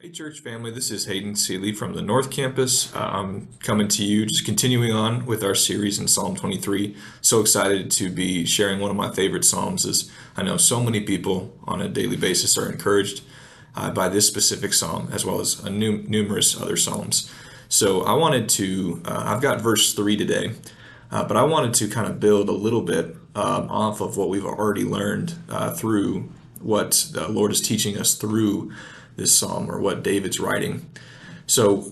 Hey, church family, this is Hayden Seeley from the North Campus. I'm coming to you, just continuing on with our series in Psalm 23. So excited to be sharing one of my favorite Psalms, as I know so many people on a daily basis are encouraged by this specific Psalm, as well as numerous other Psalms. So I've got verse 3 today, but I wanted to kind of build a little bit off of what we've already learned through what the Lord is teaching us through this psalm, or what David's writing. So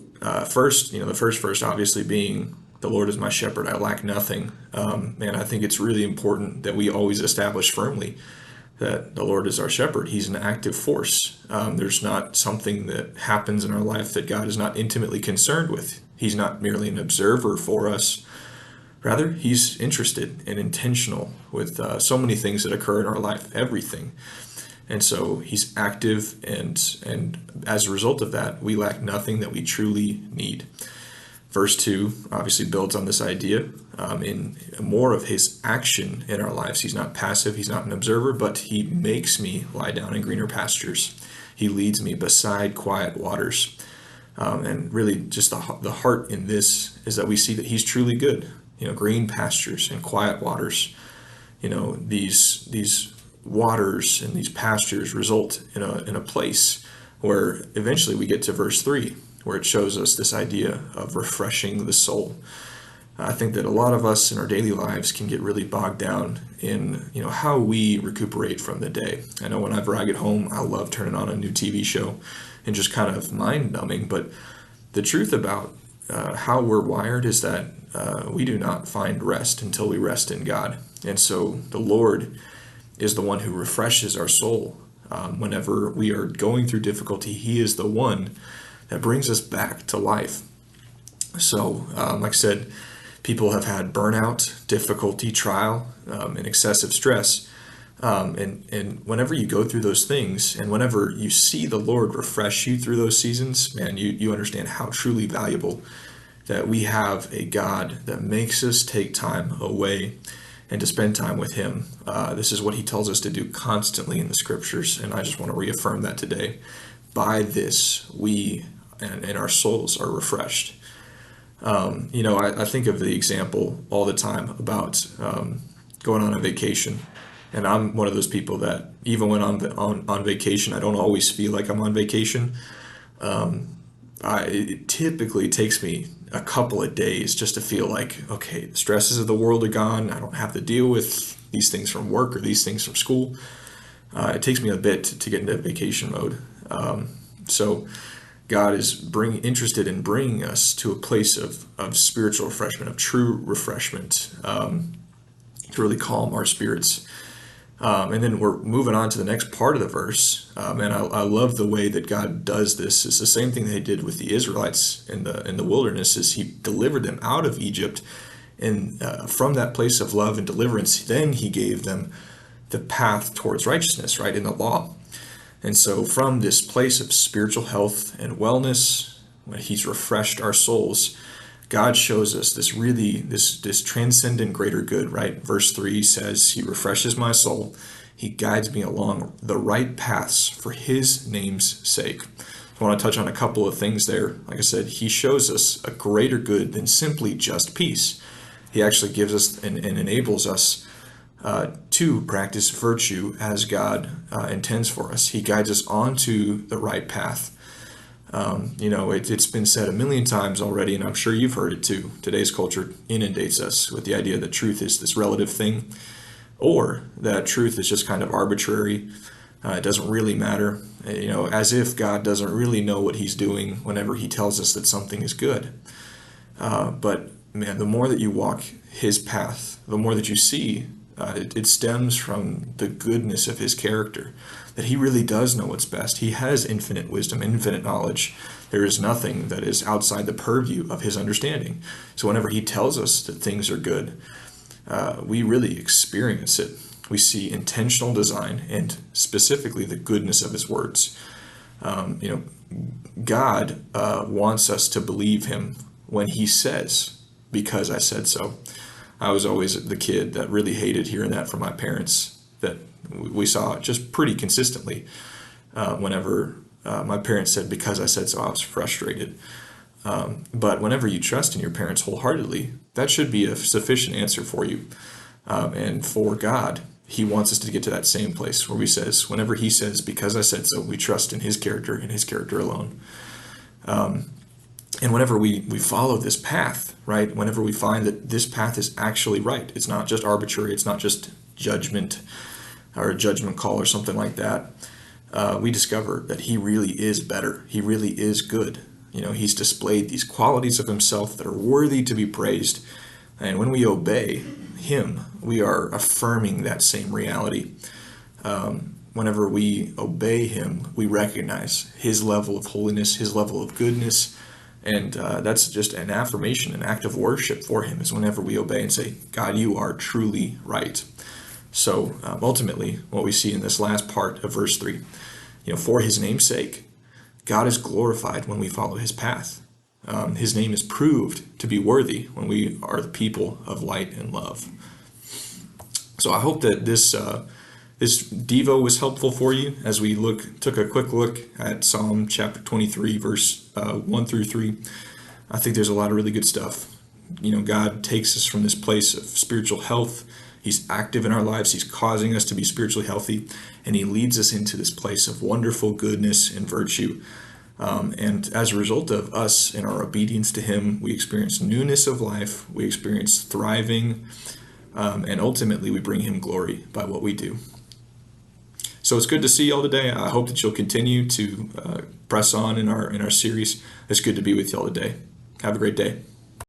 first, the first verse obviously being, "The Lord is my shepherd, I lack nothing." And I think it's really important that we always establish firmly that the Lord is our shepherd. He's an active force. There's not something that happens in our life that God is not intimately concerned with. He's not merely an observer for us. Rather, he's interested and intentional with so many things that occur in our life, everything. And so he's active, and as a result of that, we lack nothing that we truly need. Verse 2 obviously builds on this idea in more of his action in our lives. He's not passive, he's not an observer, but he makes me lie down in greener pastures. He leads me beside quiet waters. And really just the heart in this is that we see that he's truly good. Green pastures and quiet waters. These waters and these pastures result in a place where eventually we get to verse 3, where it shows us this idea of refreshing the soul. I think that a lot of us in our daily lives can get really bogged down in how we recuperate from the day. I know whenever I get home, I love turning on a new TV show and just kind of mind numbing, but the truth about how we're wired is that we do not find rest until we rest in God. And so the Lord is the one who refreshes our soul. Whenever we are going through difficulty, he is the one that brings us back to life. So, like I said, people have had burnout, difficulty, trial, and excessive stress. And whenever you go through those things, and whenever you see the Lord refresh you through those seasons, man, you understand how truly valuable that we have a God that makes us take time away and to spend time with him. This is what he tells us to do constantly in the scriptures, and I just want to reaffirm that today. By this, we and our souls are refreshed. I think of the example all the time about going on a vacation, and I'm one of those people that even when I'm on vacation, I don't always feel like I'm on vacation. It typically takes me a couple of days just to feel like, okay, the stresses of the world are gone. I don't have to deal with these things from work or these things from school. It takes me a bit to get into vacation mode. So God is interested in bringing us to a place of spiritual refreshment, of true refreshment, to really calm our spirits. And then we're moving on to the next part of the verse. And I love the way that God does this. It's the same thing that he did with the Israelites in the wilderness, is he delivered them out of Egypt. And from that place of love and deliverance, then he gave them the path towards righteousness, right, in the law. And so from this place of spiritual health and wellness, when he's refreshed our souls, God shows us this transcendent greater good, right? Verse 3 says, he refreshes my soul. He guides me along the right paths for his name's sake. I want to touch on a couple of things there. Like I said, he shows us a greater good than simply just peace. He actually gives us and enables us to practice virtue as God intends for us. He guides us onto the right path. It's been said a million times already, and I'm sure you've heard it too. Today's culture inundates us with the idea that truth is this relative thing, or that truth is just kind of arbitrary. It doesn't really matter, as if God doesn't really know what he's doing whenever he tells us that something is good. But man, the more that you walk his path, the more that you see it stems from the goodness of his character, that he really does know what's best. He has infinite wisdom, infinite knowledge. There is nothing that is outside the purview of his understanding. So whenever he tells us that things are good, we really experience it. We see intentional design and specifically the goodness of his words. God wants us to believe him when he says, "Because I said so." I was always the kid that really hated hearing that from my parents, that we saw just pretty consistently whenever My parents said because I said so, I was frustrated. But whenever you trust in your parents wholeheartedly, that should be a sufficient answer for you. And for God, He wants us to get to that same place where whenever He says, because I said so, we trust in His character and His character alone. And whenever we follow this path, right, whenever we find that this path is actually right, it's not just arbitrary, it's not just judgment or a judgment call or something like that, we discover that He really is better. He really is good. He's displayed these qualities of Himself that are worthy to be praised. And when we obey Him, we are affirming that same reality. Whenever we obey Him, we recognize His level of holiness, His level of goodness. And that's just an affirmation, an act of worship for Him, is whenever we obey and say, God, you are truly right. So ultimately, what we see in this last part of verse 3, for His name's sake, God is glorified when we follow His path. His name is proved to be worthy when we are the people of light and love. So I hope that this Devo was helpful for you as we took a quick look at Psalm chapter 23, verse 1 through 3. I think there's a lot of really good stuff. God takes us from this place of spiritual health. He's active in our lives. He's causing us to be spiritually healthy, and He leads us into this place of wonderful goodness and virtue. And as a result of us and our obedience to Him, we experience newness of life. We experience thriving, and ultimately we bring Him glory by what we do. So it's good to see y'all today. I hope that you'll continue to press on in our series. It's good to be with y'all today. Have a great day.